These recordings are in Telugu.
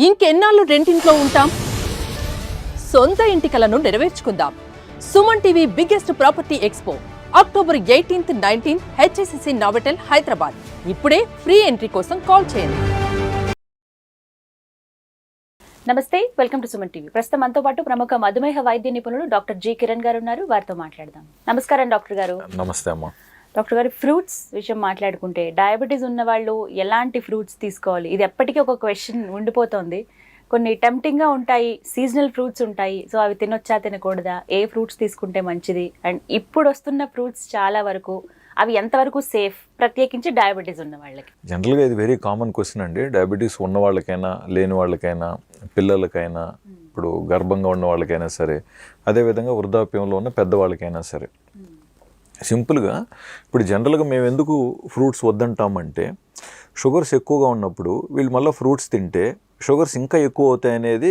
ఇంకెన్నాళ్ళు రెంటింట్లో ఉంటాం? సొంత ఇంటి కలను నెరవేర్చుకుందాం. Suman TV biggest property expo October 18th, 19th HSCC Novotel Hyderabad. ఇప్పుడే ఫ్రీ ఎంట్రీ కోసం కాల్ చేయండి. నమస్తే, వెల్కమ్ టు సుమన్ టీవీ. ప్రస్తుతం మనతో పాటు ప్రముఖ మధుమేహ వైద్య నిపుణులు డాక్టర్ జి కిరణ్ గారు ఉన్నారు. వారితో మాట్లాడదాం. నమస్కారం డాక్టర్ గారు. నమస్తే అమ్మా. డాక్టర్ గారు, ఫ్రూట్స్ విషయం మాట్లాడుకుంటే డయాబెటీస్ ఉన్న వాళ్ళు ఎలాంటి ఫ్రూట్స్ తీసుకోవాలి? ఇది ఎప్పటికీ ఒక క్వశ్చన్ ఉండిపోతుంది. కొన్ని టెంప్టింగ్గా ఉంటాయి, సీజనల్ ఫ్రూట్స్ ఉంటాయి. సో అవి తినొచ్చా తినకూడదా, ఏ ఫ్రూట్స్ తీసుకుంటే మంచిది, అండ్ ఇప్పుడు వస్తున్న ఫ్రూట్స్ చాలా వరకు అవి ఎంతవరకు సేఫ్, ప్రత్యేకించి డయాబెటీస్ ఉన్న వాళ్ళకి? జనరల్గా ఇది వెరీ కామన్ క్వశ్చన్ అండి. డయాబెటీస్ ఉన్న వాళ్ళకైనా, లేని వాళ్ళకైనా, పిల్లలకైనా, ఇప్పుడు గర్భంగా ఉన్న వాళ్ళకైనా సరే, అదేవిధంగా వృద్ధాప్యంలో ఉన్న పెద్దవాళ్ళకైనా సరే. సింపుల్గా ఇప్పుడు జనరల్గా మేము ఎందుకు ఫ్రూట్స్ వద్దంటామంటే, షుగర్స్ ఎక్కువగా ఉన్నప్పుడు వీళ్ళు మళ్ళీ ఫ్రూట్స్ తింటే షుగర్స్ ఇంకా ఎక్కువ అవుతాయి అనేది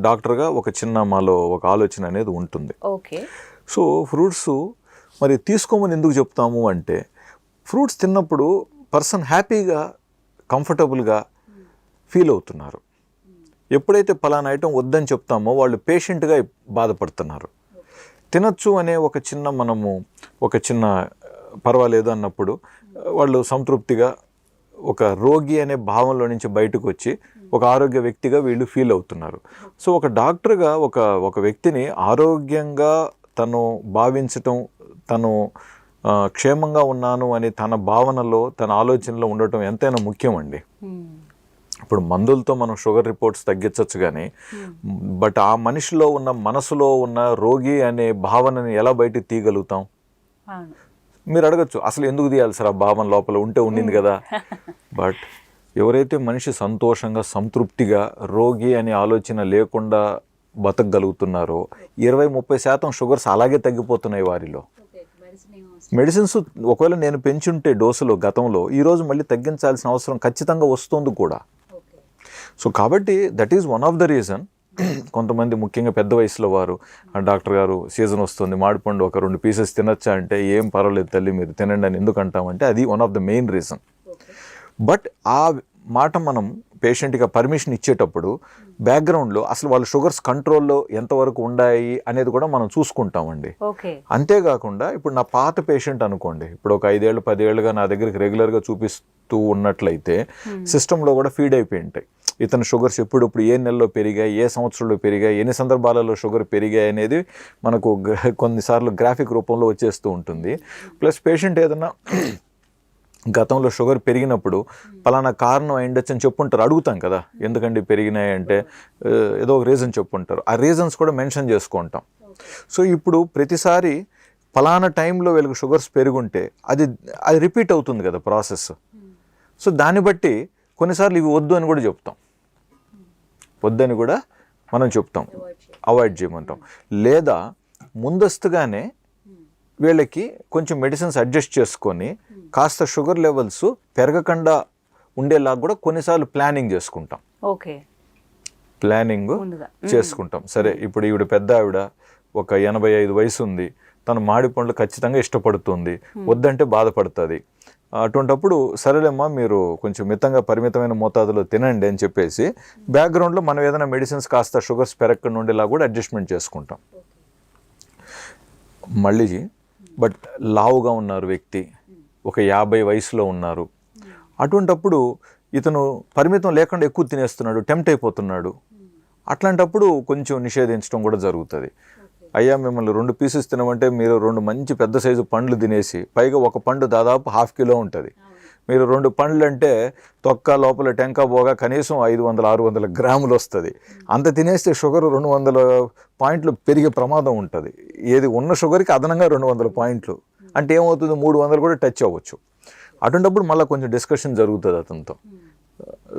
డాక్టర్గా ఒక చిన్న మాలో ఒక ఆలోచన అనేది ఉంటుంది. ఓకే. సో ఫ్రూట్స్ మరి తీసుకోమని ఎందుకు చెప్తాము అంటే, ఫ్రూట్స్ తిన్నప్పుడు పర్సన్ హ్యాపీగా, కంఫర్టబుల్గా ఫీల్ అవుతున్నారు. ఎప్పుడైతే పలానా ఐటెం వద్దని చెప్తామో వాళ్ళు పేషెంట్గా బాధపడుతున్నారు. తినచ్చు అనే ఒక చిన్న పర్వాలేదు అన్నప్పుడు వాళ్ళు సంతృప్తిగా ఒక రోగి అనే భావంలో నుంచి బయటకు వచ్చి ఒక ఆరోగ్య వ్యక్తిగా వీళ్ళు ఫీల్ అవుతున్నారు. సో ఒక డాక్టర్గా ఒక వ్యక్తిని ఆరోగ్యంగా తను భావించటం, తను క్షేమంగా ఉన్నాను అని తన భావనలో, తన ఆలోచనలో ఉండటం ఎంతైనా ముఖ్యం అండి. ఇప్పుడు మందులతో మనం షుగర్ రిపోర్ట్స్ తగ్గించవచ్చు కానీ, బట్ ఆ మనిషిలో ఉన్న, మనసులో ఉన్న రోగి అనే భావనని ఎలా బయటికి తీయగలుగుతాం? మీరు అడగచ్చు, అసలు ఎందుకు తీయాలి సార్, ఆ భావన లోపల ఉండింది కదా. బట్ ఎవరైతే మనిషి సంతోషంగా, సంతృప్తిగా, రోగి అనే ఆలోచన లేకుండా బతకగలుగుతున్నారో 20-30% షుగర్స్ అలాగే తగ్గిపోతున్నాయి వారిలో. మెడిసిన్స్ ఒకవేళ నేను పెంచుంటే డోసులు గతంలో, ఈరోజు మళ్ళీ తగ్గించాల్సిన అవసరం ఖచ్చితంగా వస్తుంది కూడా. సో కాబట్టి that is one of the reason. కొంతమంది ముఖ్యంగా పెద్ద వయసులో వారు, డాక్టర్ గారు సీజన్ వస్తుంది, మామిడిపండు ఒక 2 పీసెస్ తినచ్చా అంటే, ఏం పర్వాలేదు తల్లి మీరు తినండి అని ఎందుకు అంటామంటే, అది one of the main reason. But ఆ మాట మనం పేషెంట్గా పర్మిషన్ ఇచ్చేటప్పుడు బ్యాక్గ్రౌండ్లో అసలు వాళ్ళ షుగర్స్ కంట్రోల్లో ఎంతవరకు ఉన్నాయి అనేది కూడా మనం చూసుకుంటామండి. అంతేకాకుండా ఇప్పుడు నా పాత పేషెంట్ అనుకోండి, ఇప్పుడు ఒక 5 ఏళ్ళు 10 ఏళ్ళుగా నా దగ్గరికి రెగ్యులర్గా చూపిస్తూ ఉన్నట్లయితే సిస్టంలో కూడా ఫీడ్ అయిపోయి ఉంటాయి. ఇతని షుగర్స్ ఇప్పుడు ఏ నెలలో పెరిగాయి, ఏ సంవత్సరంలో పెరిగాయి, ఎన్ని సందర్భాలలో షుగర్ పెరిగాయి అనేది మనకు కొన్నిసార్లు గ్రాఫిక్ రూపంలో వచ్చేస్తూ ఉంటుంది. ప్లస్ పేషెంట్ ఏదన్నా గతంలో షుగర్ పెరిగినప్పుడు పలానా కారణం అయిండొచ్చు అని చెప్పుంటారు, అడుగుతాం కదా ఎందుకండి పెరిగినాయి అంటే, ఏదో ఒక రీజన్ చెప్పుంటారు. ఆ రీజన్స్ కూడా మెన్షన్ చేసుకుంటాం. సో ఇప్పుడు ప్రతిసారి పలానా టైంలో వీళ్ళకి షుగర్స్ పెరుగుంటే అది రిపీట్ అవుతుంది కదా ప్రాసెస్. సో దాన్ని బట్టి కొన్నిసార్లు ఇవి వద్దు అని కూడా చెప్తాం, వద్దని కూడా మనం చెప్తాం, అవాయిడ్ చేయమంటాం. లేదా ముందస్తుగానే వీళ్ళకి కొంచెం మెడిసిన్స్ అడ్జస్ట్ చేసుకొని కాస్త షుగర్ లెవెల్స్ పెరగకుండా ఉండేలాగా కూడా కొన్నిసార్లు ప్లానింగ్ చేసుకుంటాం. ప్లానింగ్ చేసుకుంటాం. సరే ఇప్పుడు ఈవిడ పెద్ద ఆవిడ, ఒక 85 వయసు ఉంది, తను మామిడి పండ్లు ఖచ్చితంగా ఇష్టపడుతుంది, వద్దంటే బాధపడుతుంది. అటువంటప్పుడు సరేలేమ్మా మీరు కొంచెం పరిమితమైన మోతాదులో తినండి అని చెప్పేసి బ్యాక్గ్రౌండ్లో మనం ఏదైనా మెడిసిన్స్ కాస్త షుగర్స్ పెరగకుండా ఉండేలా కూడా అడ్జస్ట్మెంట్ చేసుకుంటాం. మళ్ళీ బట్ లావుగా ఉన్నారు వ్యక్తి, ఒక 50 వయసులో ఉన్నారు, అటువంటప్పుడు ఇతను పరిమితం లేకుండా ఎక్కువ తినేస్తున్నాడు, టెంప్ట్ అయిపోతున్నాడు. అట్లాంటప్పుడు కొంచెం నిషేధించడం కూడా జరుగుతుంది. అయ్యా మిమ్మల్ని 2 పీసెస్ తినమంటే మీరు 2 మంచి పెద్ద సైజు పండ్లు తినేసి, పైగా ఒక పండు దాదాపు 1/2 కిలో ఉంటుంది, మీరు 2 పండ్లు అంటే తొక్క లోపల టెంక పోగా కనీసం 500-600 గ్రాములు వస్తుంది. అంత తినేస్తే షుగర్ 200 పాయింట్లు పెరిగే ప్రమాదం ఉంటుంది. ఏది ఉన్న షుగర్కి అదనంగా 200 పాయింట్లు అంటే ఏమవుతుంది, 300 కూడా టచ్ అవ్వచ్చు. అటువంటిప్పుడు మళ్ళీ కొంచెం డిస్కషన్ జరుగుతుంది అతనితో.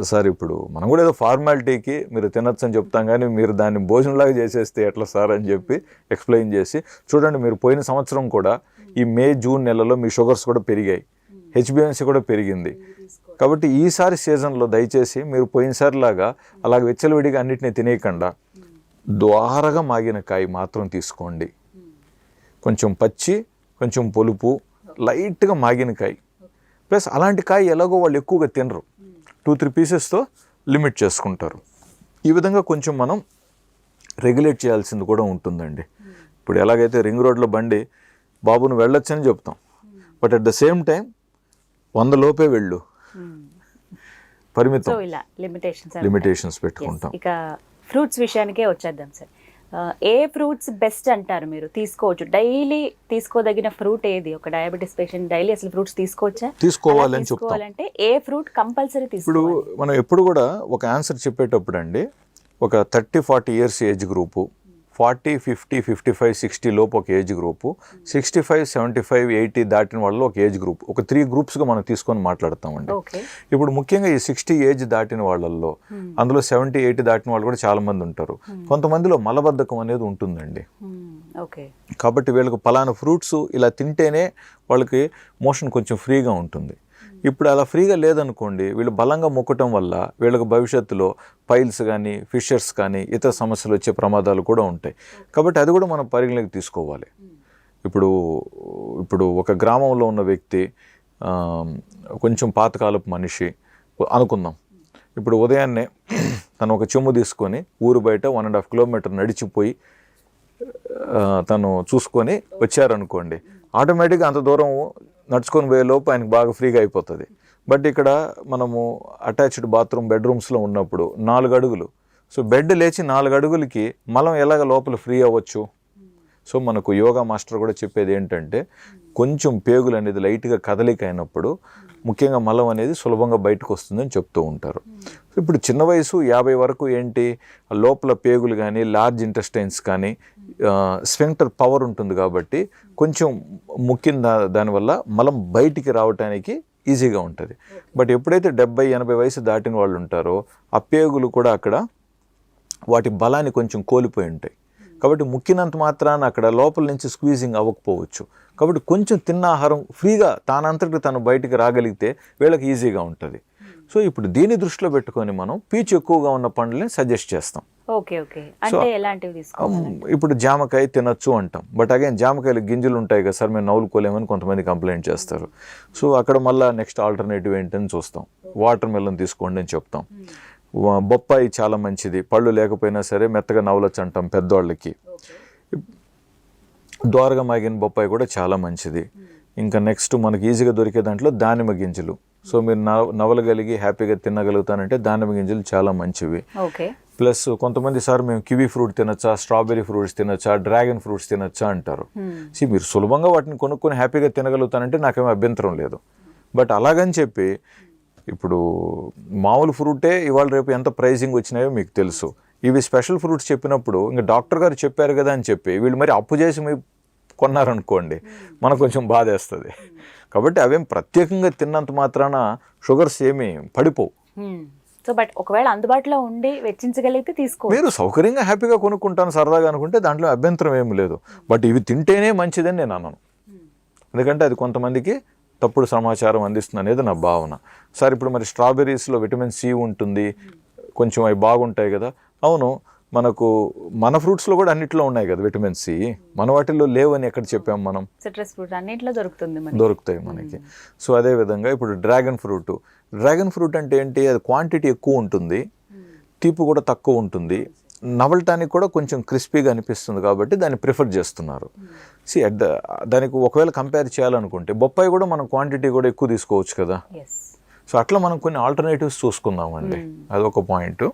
సార్ ఇప్పుడు మనం కూడా ఏదో ఫార్మాలిటీకి మీరు తినచ్చు అని చెప్తాం కానీ మీరు దాన్ని భోజనంలాగా చేసేస్తే ఎట్లా సార్ అని చెప్పి ఎక్స్ప్లెయిన్ చేసి, చూడండి మీరు పోయిన సంవత్సరం కూడా ఈ మే జూన్ నెలలో మీ షుగర్స్ కూడా పెరిగాయి, HbA1c కూడా పెరిగింది, కాబట్టి ఈసారి సీజన్లో దయచేసి మీరు పోయినసారిలాగా అలాగ వెచ్చలవిడిగా అన్నిటినీ తినేయకుండా ద్వారగా మాగిన కాయ మాత్రం తీసుకోండి. కొంచెం పచ్చి, కొంచెం పొలుపు, లైట్గా మాగిన కాయ. ప్లస్ అలాంటి కాయ ఎలాగో వాళ్ళు ఎక్కువగా తినరు, 2-3 పీసెస్తో లిమిట్ చేసుకుంటారు. ఈ విధంగా కొంచెం మనం రెగ్యులేట్ చేయాల్సింది కూడా ఉంటుందండి. ఇప్పుడు ఎలాగైతే రింగ్ రోడ్లో బండి బాబును వెళ్ళొచ్చని చెప్తాం, but at the same time 100 లోపే వెళ్ళు, పరిమితం, ఇలా లిమిటేషన్స్ పెట్టుకుంటాం. ఇక ఫ్రూట్స్ విషయానికే వచ్చేద్దాం సార్. ఏ ఫ్రూట్స్ బెస్ట్ అంటారు మీరు? తీసుకోవచ్చు డైలీ తీసుకోదగిన ఫ్రూట్ ఏది? ఒక డయాబెటీస్ పేషెంట్ డైలీ అసలు ఫ్రూట్స్ తీసుకోవాలని తీసుకోవాలంటే ఏ ఫ్రూట్ కంపల్సరీ ఇప్పుడు మనం ఎప్పుడు కూడా ఒక ఆన్సర్ చెప్పేటప్పుడు అండి, ఒక 30-40 ఇయర్స్ ఏజ్ గ్రూపు, 40, 50, 55, 60 లోపు ఒక ఏజ్ గ్రూపు, 65, 75, 80 దాటిన వాళ్ళు ఒక ఏజ్ గ్రూప్, ఒక 3 గ్రూప్స్గా మనం తీసుకొని మాట్లాడతామండి. ఇప్పుడు ముఖ్యంగా ఈ 60 ఏజ్ దాటిన వాళ్ళల్లో అందులో 70, 80 దాటిన వాళ్ళు కూడా చాలా మంది ఉంటారు. కొంతమందిలో మలబద్ధకం అనేది ఉంటుందండి. కాబట్టి వీళ్ళకి పలానా ఫ్రూట్స్ ఇలా తింటేనే వాళ్ళకి మోషన్ కొంచెం ఫ్రీగా ఉంటుంది. ఇప్పుడు అలా ఫ్రీగా లేదనుకోండి, వీళ్ళు బలంగా మొక్కటం వల్ల వీళ్ళకి భవిష్యత్తులో పైల్స్ కానీ, ఫిషర్స్ కానీ, ఇతర సమస్యలు వచ్చే ప్రమాదాలు కూడా ఉంటాయి. కాబట్టి అది కూడా మనం పరిగణలోకి తీసుకోవాలి. ఇప్పుడు ఒక గ్రామంలో ఉన్న వ్యక్తి కొంచెం పాతకాలపు మనిషి అనుకుందాం. ఇప్పుడు ఉదయాన్నే తను ఒక చెమ్ము తీసుకొని ఊరు బయట 1.5 కిలోమీటర్ నడిచిపోయి తను చూసుకొని వచ్చారనుకోండి, ఆటోమేటిక్గా అంత దూరం నడుచుకొని పోయే లోపు ఆయనకు బాగా ఫ్రీగా అయిపోతుంది. బట్ ఇక్కడ మనము అటాచ్డ్ బాత్రూమ్ బెడ్రూమ్స్లో ఉన్నప్పుడు 4 అడుగులు, సో బెడ్ లేచి 4 అడుగులకి మలం ఎలాగ లోపల ఫ్రీ అవ్వచ్చు? సో మనకు యోగా మాస్టర్ కూడా చెప్పేది ఏంటంటే, కొంచెం పేగులు అనేది లైట్గా కదలిక అయినప్పుడు ముఖ్యంగా మలం అనేది సులభంగా బయటకు వస్తుందని చెప్తూ ఉంటారు. సో ఇప్పుడు చిన్న వయసు 50 వరకు ఏంటి, లోపల పేగులు కానీ, లార్జ్ ఇంటెస్టైన్స్ కానీ, స్ఫింక్టర్ పవర్ ఉంటుంది కాబట్టి కొంచెం ముఖ్యంగా దానివల్ల మలం బయటికి రావడానికి ఈజీగా ఉంటుంది. బట్ ఎప్పుడైతే 70-80 వయసు దాటిన వాళ్ళు ఉంటారో ఆ పేగులు కూడా అక్కడ వాటి బలాన్ని కొంచెం కోల్పోయి ఉంటాయి. కాబట్టి ముక్కినంత మాత్రాన అక్కడ లోపల నుంచి స్క్వీజింగ్ అవ్వకపోవచ్చు. కాబట్టి కొంచెం తిన్న ఆహారం ఫ్రీగా తానంతటికి తను బయటికి రాగలిగితే వీళ్ళకి ఈజీగా ఉంటుంది. సో ఇప్పుడు దీన్ని దృష్టిలో పెట్టుకొని మనం పీచు ఎక్కువగా ఉన్న పండ్లని సజెస్ట్ చేస్తాం. ఇప్పుడు జామకాయ తినచ్చు అంటాం, బట్ అగైన్ జామకాయలు గింజలు ఉంటాయి కదా సార్, మేము నవ్వులుకోలేమని కొంతమంది కంప్లైంట్ చేస్తారు. సో అక్కడ మళ్ళీ నెక్స్ట్ ఆల్టర్నేటివ్ ఏంటని చూస్తాం. వాటర్ మెలన్ తీసుకోండి అని చెప్తాం. బొప్పాయి చాలా మంచిది, పళ్ళు లేకపోయినా సరే మెత్తగా నవ్వలొచ్చు అంటాం పెద్దవాళ్ళకి. దోరగా మాగిన బొప్పాయి కూడా చాలా మంచిది. ఇంకా నెక్స్ట్ మనకి ఈజీగా దొరికే దాంట్లో దానిమ్మ గింజలు. సో మీరు నవలగలిగి హ్యాపీగా తినగలుగుతానంటే దానిమ్మ గింజలు చాలా మంచివి. ప్లస్ కొంతమంది సార్ మేము కివీ ఫ్రూట్ తినచ్చా, స్ట్రాబెర్రీ ఫ్రూట్స్ తినచ్చా, డ్రాగన్ ఫ్రూట్స్ తినచ్చా అంటారు. మీరు సులభంగా వాటిని కొనుక్కొని హ్యాపీగా తినగలుగుతానంటే నాకేమీ అభ్యంతరం లేదు. బట్ అలాగని చెప్పి ఇప్పుడు మామూలు ఫ్రూటే ఇవాళ రేపు ఎంత ప్రైజింగ్ వచ్చినాయో మీకు తెలుసు. ఇవి స్పెషల్ ఫ్రూట్స్ చెప్పినప్పుడు ఇంకా డాక్టర్ గారు చెప్పారు కదా అని చెప్పి వీళ్ళు మరి అప్పు చేసి మీ కొన్నారనుకోండి, మనకు కొంచెం బాధ వేస్తుంది. కాబట్టి అవేం ప్రత్యేకంగా తిన్నంత మాత్రాన షుగర్స్ ఏమీ పడిపోవు. సో బట్ ఒకవేళ అందుబాటులో ఉండి వెచ్చించగలిగితే తీసుకో, మీరు సౌకర్యంగా హ్యాపీగా కొనుక్కుంటాను సరదాగా అనుకుంటే దాంట్లో అభ్యంతరం ఏమి లేదు. బట్ ఇవి తింటేనే మంచిదని నేను అన్నాను, ఎందుకంటే అది కొంతమందికి తప్పుడు సమాచారం అందిస్తుంది అనేది నా భావన. సార్ ఇప్పుడు మరి స్ట్రాబెర్రీస్లో విటమిన్ సి ఉంటుంది, కొంచెం అవి బాగుంటాయి కదా. అవును, మనకు మన ఫ్రూట్స్లో కూడా అన్నిట్లో ఉన్నాయి కదా విటమిన్ సి, మన వాటిల్లో లేవని ఎక్కడ చెప్పాం మనం? సిట్రస్ ఫ్రూట్ అన్నిట్లో దొరుకుతాయి మనకి. సో అదేవిధంగా ఇప్పుడు డ్రాగన్ ఫ్రూట్ అంటే ఏంటి, అది క్వాంటిటీ ఎక్కువ ఉంటుంది, తీపి కూడా తక్కువ ఉంటుంది, నవలటానికి కూడా కొంచెం క్రిస్పీగా అనిపిస్తుంది కాబట్టి దాన్ని ప్రిఫర్ చేస్తున్నారు. దానికి ఒకవేళ కంపేర్ చేయాలనుకుంటే బొప్పాయి కూడా మనం క్వాంటిటీ కూడా ఎక్కువ తీసుకోవచ్చు కదా. సో అట్లా మనం కొన్ని ఆల్టర్నేటివ్స్ చూసుకుందామండి, అదొక పాయింట్.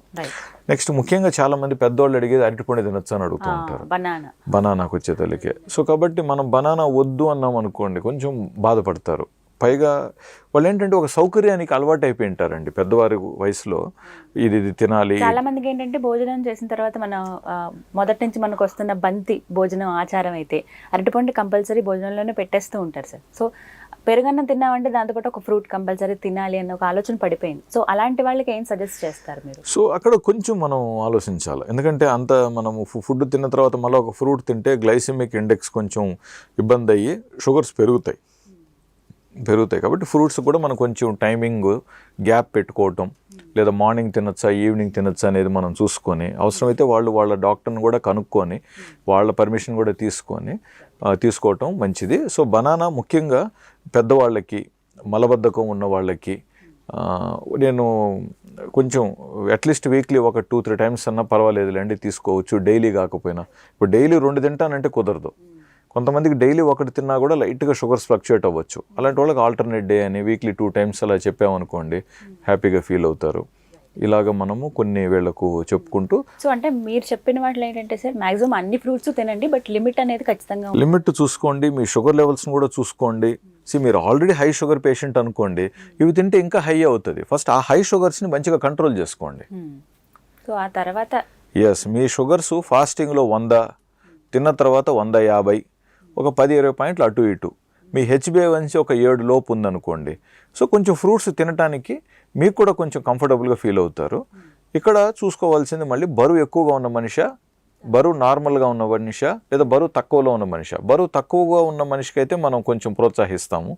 నెక్స్ట్ ముఖ్యంగా చాలా మంది పెద్దవాళ్ళు అడిగేది అరటిపండు తినొచ్చు అని అడుగుతూ ఉంటారు, బనానాకు వచ్చే తల్లికే. సో కాబట్టి మనం బనానా వద్దు అన్నాం అనుకోండి కొంచెం బాధపడతారు. పైగా వాళ్ళు ఏంటంటే ఒక సౌకర్యానికి అలవాటు అయిపోయి ఉంటారండి పెద్దవారి వయసులో, ఇది తినాలి. చాలా మందికి ఏంటంటే భోజనం చేసిన తర్వాత మన మొదటి నుంచి మనకు వస్తున్న బంతి భోజనం ఆచారం అయితే అరటిపండు కంపల్సరీ భోజనంలోనే పెట్టేస్తూ ఉంటారు సార్. సో పెరుగన్నం తిన్నామంటే దాంతోపాటు ఒక ఫ్రూట్ కంపల్సరీ తినాలి అన్న ఒక ఆలోచన పడిపోయింది. సో అలాంటి వాళ్ళకి ఏం సజెస్ట్ చేస్తారు మీరు? సో అక్కడ కొంచెం మనం ఆలోచించాలి, ఎందుకంటే అంత మనము ఫుడ్ తిన్న తర్వాత మళ్ళీ ఒక ఫ్రూట్ తింటే గ్లైసెమిక్ ఇండెక్స్ కొంచెం ఇబ్బంది అయ్యి షుగర్స్ పెరుగుతాయి. కాబట్టి ఫ్రూట్స్ కూడా మనం కొంచెం టైమింగ్ గ్యాప్ పెట్టుకోవటం, లేదా మార్నింగ్ తినొచ్చా ఈవినింగ్ తినొచ్చా అనేది మనం చూసుకొని, అవసరమైతే వాళ్ళ డాక్టర్ని కూడా కనుక్కొని వాళ్ళ పర్మిషన్ కూడా తీసుకోవటం మంచిది. సో బనానా ముఖ్యంగా పెద్దవాళ్ళకి, మలబద్ధకం ఉన్న వాళ్ళకి, నేను కొంచెం అట్లీస్ట్ వీక్లీ ఒక 2-3 టైమ్స్ అన్నా పర్వాలేదులేండి తీసుకోవచ్చు, డైలీ కాకపోయినా. ఇప్పుడు డైలీ 2 తింటానంటే కుదరదు. కొంతమందికి డైలీ 1 తిన్నా కూడా లైట్గా షుగర్స్ ఫ్లక్చుయేట్ అవ్వచ్చు. అలాంటి వాళ్ళకి ఆల్టర్నేట్ డే అని వీక్లీ 2 టైమ్స్ అలా చెప్పామనుకోండి, హ్యాపీగా ఫీల్ అవుతారు. ఇలాగ మనము కొన్ని వీళ్ళకు చెప్పుకుంటూ. సో అంటే మీరు చెప్పిన వాటిలో ఏంటంటే సార్ మ్యాక్సిమం అన్ని ఫ్రూట్స్ తినండి, బట్ లిమిట్ అనేది ఖచ్చితంగా ఉంది. లిమిట్ చూసుకోండి, మీ షుగర్ లెవెల్స్ని కూడా చూసుకోండి. మీరు ఆల్రెడీ హై షుగర్ పేషెంట్ అనుకోండి, ఇవి తింటే ఇంకా హై అవుతుంది. ఫస్ట్ ఆ హై షుగర్స్ని మంచిగా కంట్రోల్ చేసుకోండి. సో ఆ తర్వాత మీ షుగర్స్ ఫాస్టింగ్లో 100, తిన్న తర్వాత 150, ఒక 10-20 పాయింట్లు అటు ఇటు. మీ HbA1c ఒక 7 లోపు ఉందనుకోండి, సో కొంచెం ఫ్రూట్స్ తినడానికి మీకు కూడా కొంచెం కంఫర్టబుల్గా ఫీల్ అవుతారు. ఇక్కడ చూసుకోవాల్సింది మళ్ళీ బరువు ఎక్కువగా ఉన్న మనిషి, బరువు నార్మల్గా ఉన్న మనిషి, లేదా బరువు తక్కువలో ఉన్న మనిషి. బరువు తక్కువగా ఉన్న మనిషికి అయితే మనం కొంచెం ప్రోత్సహిస్తాము.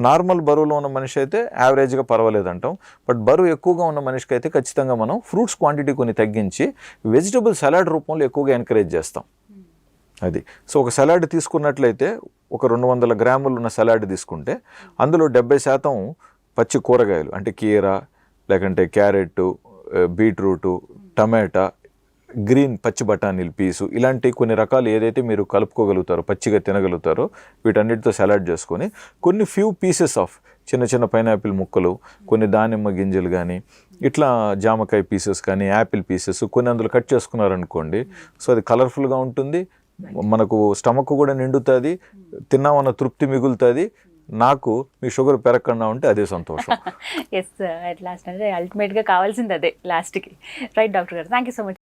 నార్మల్ బరువులో ఉన్న మనిషి అయితే యావరేజ్గా పర్వాలేదు అంటాం. బట్ బరువు ఎక్కువగా ఉన్న మనిషికి అయితే ఖచ్చితంగా మనం ఫ్రూట్స్ క్వాంటిటీ కొన్ని తగ్గించి వెజిటబుల్ సలాడ్ రూపంలో ఎక్కువగా ఎంకరేజ్ చేస్తాం. అది సో ఒక సలాడ్ తీసుకున్నట్లయితే ఒక 200 గ్రాములు ఉన్న సలాడ్ తీసుకుంటే అందులో 70% పచ్చి కూరగాయలు, అంటే కీర, లేకంటే క్యారెట్, బీట్రూటు, టమాటా, గ్రీన్ పచ్చి బఠానీలు పీసు, ఇలాంటి కొన్ని రకాలు ఏదైతే మీరు కలుపుకోగలుగుతారో, పచ్చిగా తినగలుగుతారో వీటన్నిటితో సలాడ్ చేసుకొని కొన్ని ఫ్యూ పీసెస్ ఆఫ్ చిన్న చిన్న పైనాపిల్ ముక్కలు, కొన్ని దానిమ్మ గింజలు కానీ, ఇట్లా జామకాయ పీసెస్ కానీ, యాపిల్ పీసెస్ కొన్ని అందులో కట్ చేసుకున్నారనుకోండి, సో అది కలర్ఫుల్గా ఉంటుంది, మనకు స్టమక్ కూడా నిండుతుంది, తిన్నామన్న తృప్తి మిగులుతుంది. నాకు మీ షుగర్ పెరగకుండా ఉంటే అదే సంతోషం. ఎస్, అట్ లాస్ట్ అంటే అల్టిమేట్గా కావాల్సింది అదే లాస్ట్కి. రైట్ డాక్టర్ గారు, థ్యాంక్ యూ సో మచ్.